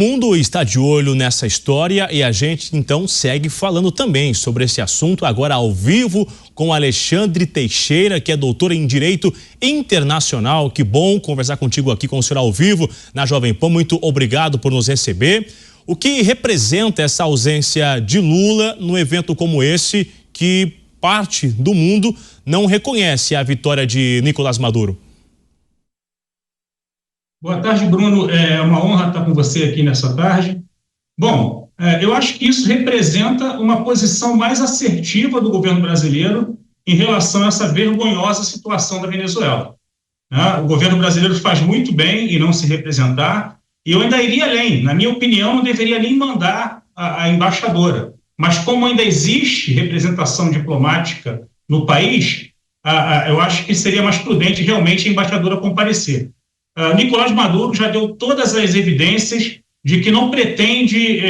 O mundo está de olho nessa história e a gente então segue falando também sobre esse assunto agora ao vivo com Alexandre Teixeira, que é doutor em Direito Internacional. Que bom conversar contigo aqui com o senhor ao vivo na Jovem Pan. Muito obrigado por nos receber. O que representa essa ausência de Lula num evento como esse que parte do mundo não reconhece a vitória de Nicolás Maduro? Boa tarde, Bruno. É uma honra estar com você aqui nessa tarde. Bom, eu acho que isso representa uma posição mais assertiva do governo brasileiro em relação a essa vergonhosa situação da Venezuela. O governo brasileiro faz muito bem em não se representar, e eu ainda iria além. Na minha opinião, não deveria nem mandar a embaixadora. Mas como ainda existe representação diplomática no país, eu acho que seria mais prudente realmente a embaixadora comparecer. Nicolás Maduro já deu todas as evidências de que não pretende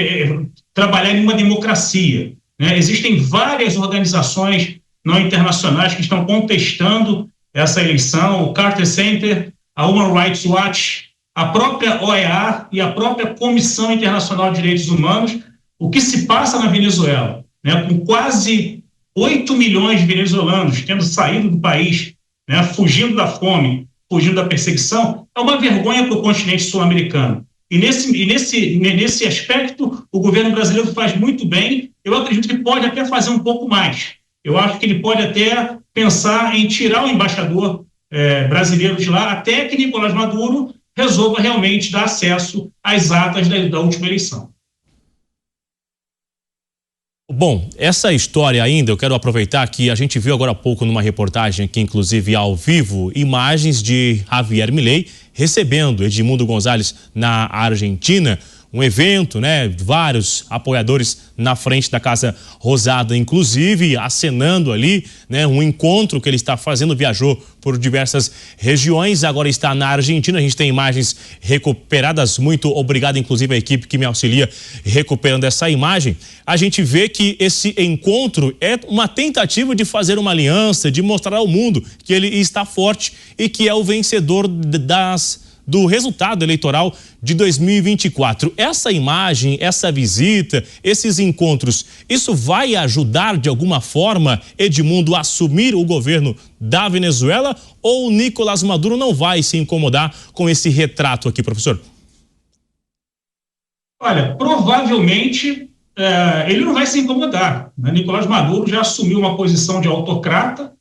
trabalhar em uma democracia, né? Existem várias organizações não internacionais que estão contestando essa eleição, o Carter Center, a Human Rights Watch, a própria OEA e a própria Comissão Internacional de Direitos Humanos. O que se passa na Venezuela, né, com quase 8 milhões de venezuelanos tendo saído do país, né, fugindo da fome, fugindo da perseguição, é uma vergonha para o continente sul-americano. E nesse aspecto, o governo brasileiro faz muito bem. Eu acredito que pode até fazer um pouco mais. Eu acho que ele pode até pensar em tirar o embaixador brasileiro de lá, até que Nicolás Maduro resolva realmente dar acesso às atas da última eleição. Bom, essa história ainda, eu quero aproveitar que a gente viu agora há pouco numa reportagem aqui, inclusive ao vivo, imagens de Javier Milei recebendo Edmundo González na Argentina. Um evento, né? Vários apoiadores na frente da Casa Rosada, inclusive acenando ali, né? Um encontro que ele está fazendo, viajou por diversas regiões, agora está na Argentina. A gente tem imagens recuperadas. Muito obrigado, inclusive, à equipe que me auxilia recuperando essa imagem. A gente vê que esse encontro é uma tentativa de fazer uma aliança, de mostrar ao mundo que ele está forte e que é o vencedor do resultado eleitoral de 2024. Essa imagem, essa visita, esses encontros, isso vai ajudar de alguma forma Edmundo a assumir o governo da Venezuela, ou Nicolás Maduro não vai se incomodar com esse retrato aqui, professor? Olha, provavelmente ele não vai se incomodar, né? Nicolás Maduro já assumiu uma posição de autocrata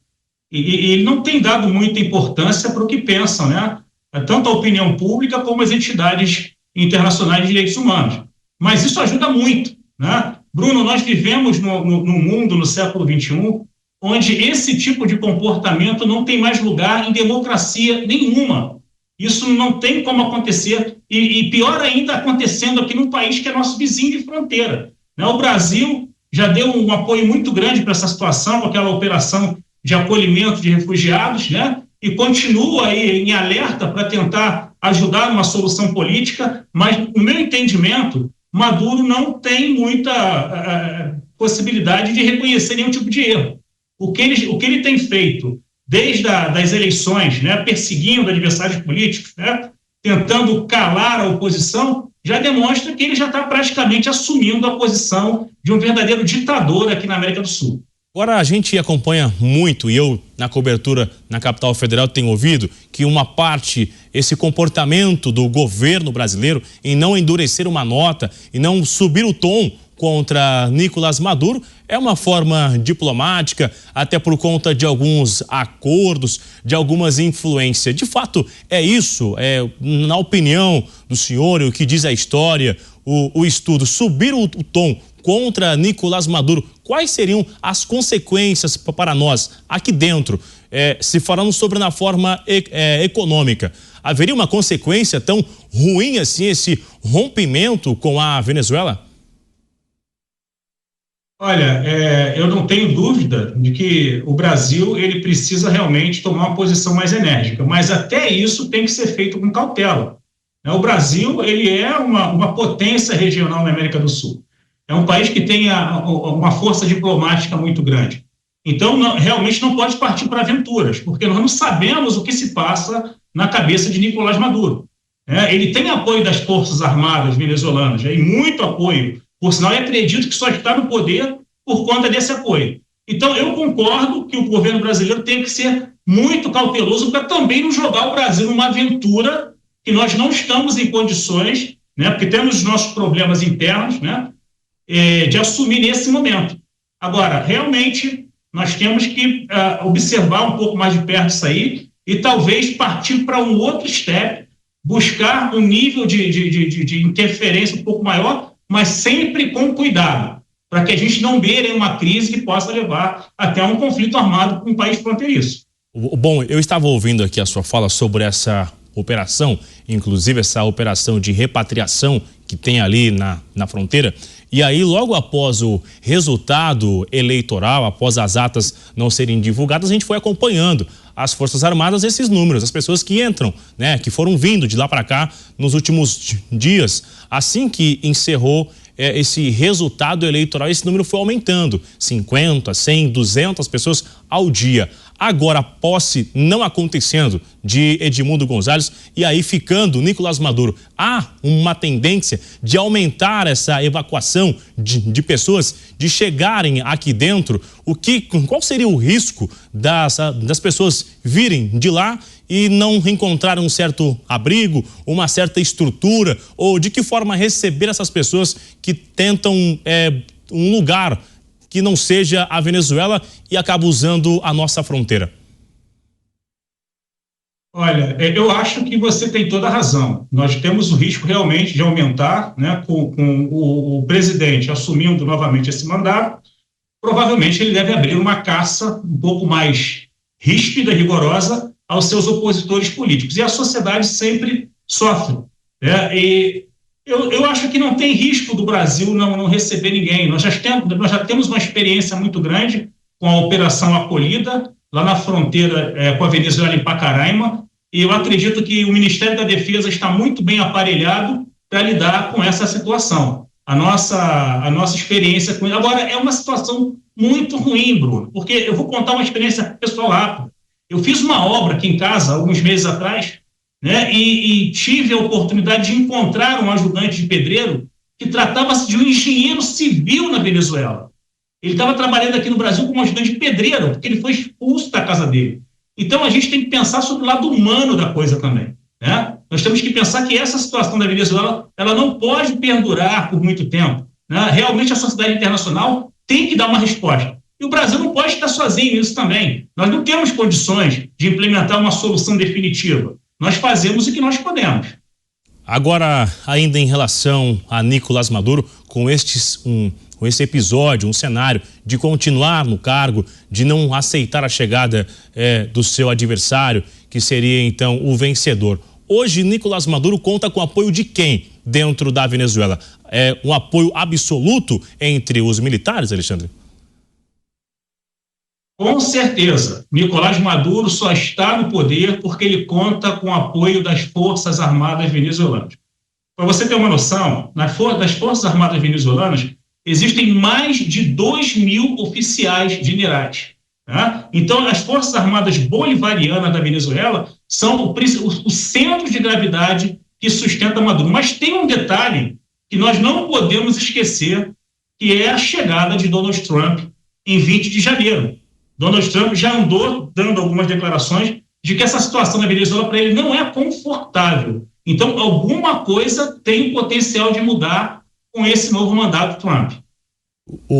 e ele não tem dado muita importância para o que pensam, né? Tanto a opinião pública como as entidades internacionais de direitos humanos. Mas isso ajuda muito, né? Bruno, nós vivemos no mundo, no século XXI, onde esse tipo de comportamento não tem mais lugar em democracia nenhuma. Isso não tem como acontecer, e pior ainda acontecendo aqui num país que é nosso vizinho de fronteira, né? O Brasil já deu um apoio muito grande para essa situação, com aquela operação de acolhimento de refugiados, né? E continua aí em alerta para tentar ajudar numa solução política, mas, no meu entendimento, Maduro não tem muita possibilidade de reconhecer nenhum tipo de erro. O que ele tem feito desde das eleições, né, perseguindo adversários políticos, né, tentando calar a oposição, já demonstra que ele já está praticamente assumindo a posição de um verdadeiro ditador aqui na América do Sul. Agora a gente acompanha muito, e eu na cobertura na capital federal tenho ouvido que uma parte, esse comportamento do governo brasileiro em não endurecer uma nota e não subir o tom contra Nicolás Maduro é uma forma diplomática, até por conta de alguns acordos, de algumas influências. De fato, é isso? Na opinião do senhor, o que diz a história, o estudo, subir o tom contra Nicolás Maduro, quais seriam as consequências para nós aqui dentro? Se falamos sobre na forma econômica, haveria uma consequência tão ruim assim, esse rompimento com a Venezuela? Olha, eu não tenho dúvida de que o Brasil ele precisa realmente tomar uma posição mais enérgica, mas até isso tem que ser feito com cautela. O Brasil ele é uma potência regional na América do Sul. É um país que tem uma força diplomática muito grande. Então, realmente não pode partir para aventuras, porque nós não sabemos o que se passa na cabeça de Nicolás Maduro. né? Ele tem apoio das Forças Armadas venezuelanas, e muito apoio, por sinal, eu acredito que só está no poder por conta desse apoio. Então, eu concordo que o governo brasileiro tem que ser muito cauteloso para também não jogar o Brasil numa aventura que nós não estamos em condições, né, porque temos os nossos problemas internos, né, de assumir nesse momento. Agora, realmente, nós temos que observar um pouco mais de perto isso aí e talvez partir para um outro step, buscar um nível de interferência um pouco maior, mas sempre com cuidado, para que a gente não beire uma crise que possa levar até um conflito armado com um país fronteiriço. Bom, eu estava ouvindo aqui a sua fala sobre essa operação, inclusive essa operação de repatriação que tem ali na fronteira. E aí, logo após o resultado eleitoral, após as atas não serem divulgadas, a gente foi acompanhando as Forças Armadas, esses números, as pessoas que entram, né, que foram vindo de lá para cá nos últimos dias. Assim que encerrou esse resultado eleitoral, esse número foi aumentando, 50, 100, 200 pessoas ao dia. Agora, a posse não acontecendo de Edmundo Gonzalez e aí ficando Nicolás Maduro, há uma tendência de aumentar essa evacuação de pessoas, de chegarem aqui dentro. Qual seria o risco das pessoas virem de lá e não encontrarem um certo abrigo, uma certa estrutura, ou de que forma receber essas pessoas que tentam um lugar que não seja a Venezuela e acaba usando a nossa fronteira? Olha, eu acho que você tem toda a razão. Nós temos o risco realmente de aumentar, né, com o presidente assumindo novamente esse mandato. Provavelmente ele deve abrir uma caça um pouco mais ríspida e rigorosa aos seus opositores políticos. E a sociedade sempre sofre, né? E eu acho que não tem risco do Brasil não receber ninguém. Nós já temos uma experiência muito grande com a Operação Acolhida, lá na fronteira com a Venezuela, em Pacaraima, e eu acredito que o Ministério da Defesa está muito bem aparelhado para lidar com essa situação. A nossa experiência com ele. Agora, é uma situação muito ruim, Bruno, porque eu vou contar uma experiência pessoal rápida. Eu fiz uma obra aqui em casa, alguns meses atrás, né, e tive a oportunidade de encontrar um ajudante de pedreiro que tratava-se de um engenheiro civil na Venezuela. Ele estava trabalhando aqui no Brasil como ajudante de pedreiro, porque ele foi expulso da casa dele. Então, a gente tem que pensar sobre o lado humano da coisa também, né? Nós temos que pensar que essa situação da Venezuela, ela não pode perdurar por muito tempo, né? Realmente, a sociedade internacional tem que dar uma resposta. E o Brasil não pode estar sozinho nisso também. Nós não temos condições de implementar uma solução definitiva. Nós fazemos o que nós podemos. Agora, ainda em relação a Nicolás Maduro, com esse episódio, um cenário de continuar no cargo, de não aceitar a chegada do seu adversário, que seria então o vencedor. Hoje, Nicolás Maduro conta com o apoio de quem dentro da Venezuela? É um apoio absoluto entre os militares, Alexandre? Com certeza, Nicolás Maduro só está no poder porque ele conta com o apoio das Forças Armadas venezuelanas. Para você ter uma noção, das Forças Armadas venezuelanas existem mais de 2.000 oficiais generais. Tá? Então, as Forças Armadas Bolivarianas da Venezuela são o centro de gravidade que sustenta Maduro. Mas tem um detalhe que nós não podemos esquecer, que é a chegada de Donald Trump em 20 de janeiro. Donald Trump já andou dando algumas declarações de que essa situação na Venezuela para ele não é confortável. Então, alguma coisa tem o potencial de mudar com esse novo mandato do Trump.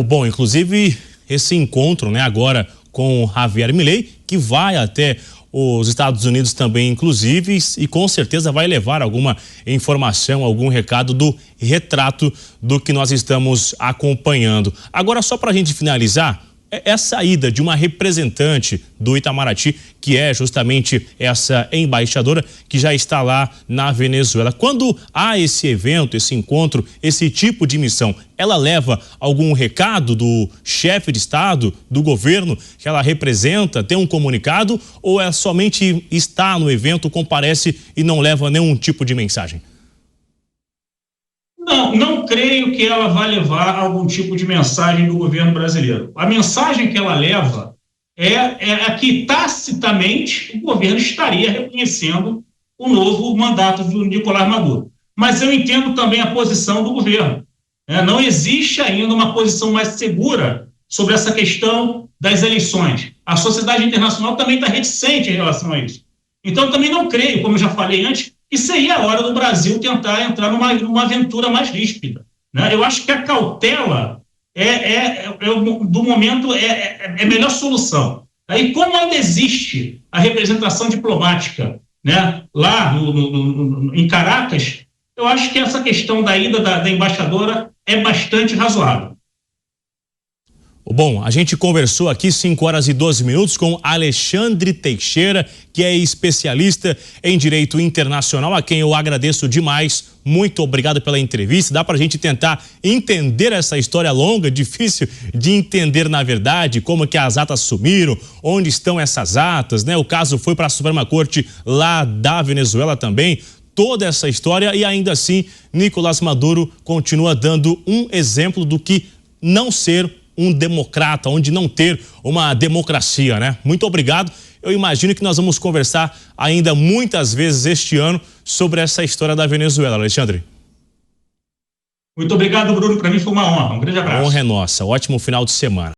Bom, inclusive, esse encontro, né, agora com Javier Milei, que vai até os Estados Unidos também, inclusive, e com certeza vai levar alguma informação, algum recado do retrato do que nós estamos acompanhando. Agora, só para a gente finalizar, é a saída de uma representante do Itamaraty, que é justamente essa embaixadora que já está lá na Venezuela. Quando há esse evento, esse encontro, esse tipo de missão, ela leva algum recado do chefe de Estado, do governo que ela representa, tem um comunicado, ou é somente está no evento, comparece e não leva nenhum tipo de mensagem? Não creio que ela vá levar algum tipo de mensagem do governo brasileiro. A mensagem que ela leva é a que, tacitamente, o governo estaria reconhecendo o novo mandato do Nicolás Maduro. Mas eu entendo também a posição do governo. Não existe ainda uma posição mais segura sobre essa questão das eleições. A sociedade internacional também está reticente em relação a isso. Então, também não creio, como eu já falei antes, que seria a hora do Brasil tentar entrar numa aventura mais ríspida. Eu acho que a cautela do momento é a melhor solução. Aí, como ainda existe a representação diplomática, lá em Caracas, eu acho que essa questão da ida da embaixadora é bastante razoável. Bom, a gente conversou aqui 5 horas e 12 minutos com Alexandre Teixeira, que é especialista em direito internacional, a quem eu agradeço demais. Muito obrigado pela entrevista. Dá pra gente tentar entender essa história longa, difícil de entender na verdade, como que as atas sumiram, onde estão essas atas, O caso foi para a Suprema Corte lá da Venezuela também. Toda essa história e ainda assim Nicolás Maduro continua dando um exemplo do que não ser um democrata, onde não ter uma democracia, Muito obrigado. Eu imagino que nós vamos conversar ainda muitas vezes este ano sobre essa história da Venezuela, Alexandre. Muito obrigado, Bruno. Para mim foi uma honra. Um grande abraço. A honra é nossa. Ótimo final de semana.